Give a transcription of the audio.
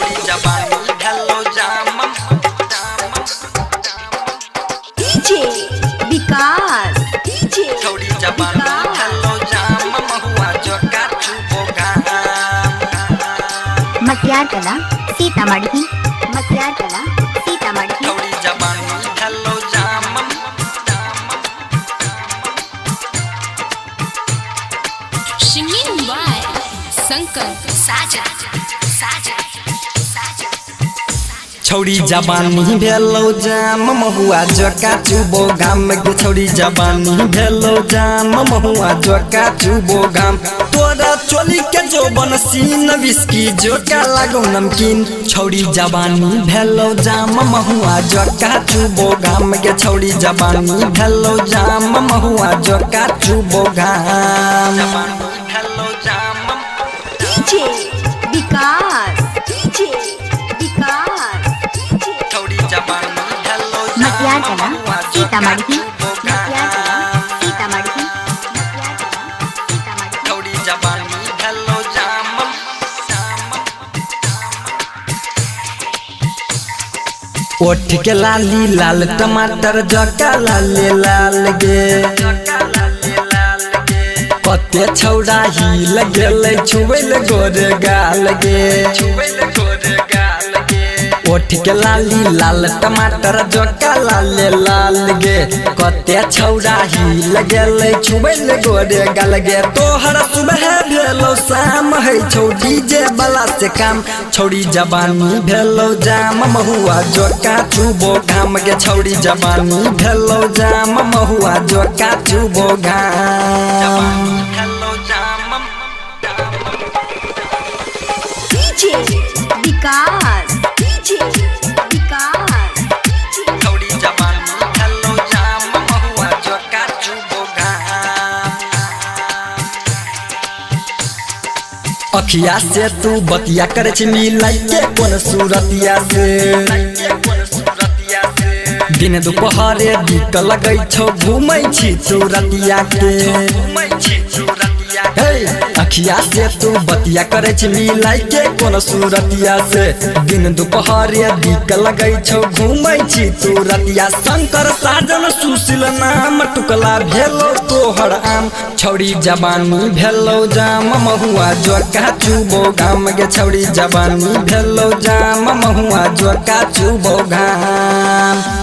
छौड़ी जवानी ढलो जाम डीजे विकास डीजे छौड़ी जवानी ढलो जाम महुआ जो काचू बोगाम मतियार कला सीतामढ़ी मतियार कला सीतामढ़ी छौड़ी जवानी ढलो जाम Singing by Shankar Saja. छौड़ी जवानी भेलो जाम महुआ जो काचू बोगाम गे छौड़ी जवानी भेलो जाम महुआ जो काचू बोगाम तोरा चोली के जो बनसीन विस्की जो का लागो नमकीन छौड़ी जवानी भेलो जाम महुआ जो काचू बोगाम गे छौड़ी जवानी भेलो जाम महुआ जो काचू बोगाम भेलो जाम डीजे विकास डीजे विकास छौड़ी जवानी भेलो मतियार जाम कला महुआ जो सीतामढ़ी काचू मतियार कला बोगाम सीतामढ़ी मतियार कला सीतामढ़ी छौड़ी जवानी ढलो जाम ओठ के लाली लाल टमाटर जका लाले लाल गे कते छौड़ा ही लगेले छुबैल गोरे गाल गे ओठ के लाली लाल टमाटर जका लाले लाल गे कते छौड़ा ही लगेले छुबैल गोरे गाल गे तोहर सुबह भेलो शाम है छौड़ी जे बला से काम छौड़ी जवानी भेलो जाम महुआ जो काचू बोगाम गे छौड़ी जवानी भेलो जाम महुआ जो काचू बोगाम डीजे विकास डीजे विकास छौड़ी जवानी भेलो जाम महुआ जो काचू बोगाम अखिया से तू बतिया करे छी मिलाई के कोन सूरतिया से दिन दुपहरे दीक लगै छौ घुमै छी सूरतिया के हे अखिया से तू बतिया करे छी मिलाई के कोन सूरतिया से दिन दुपहरे दीक लगै छौ घुमै छी सूरतिया शंकर साजन सुशील नाम टुकला भेलो तोहर आम छौड़ी जवानी भेलो जाम महुआ जो काचू बोगाम गे छौड़ी जवानी भेलो जाम महुआ जो काचू बोगाम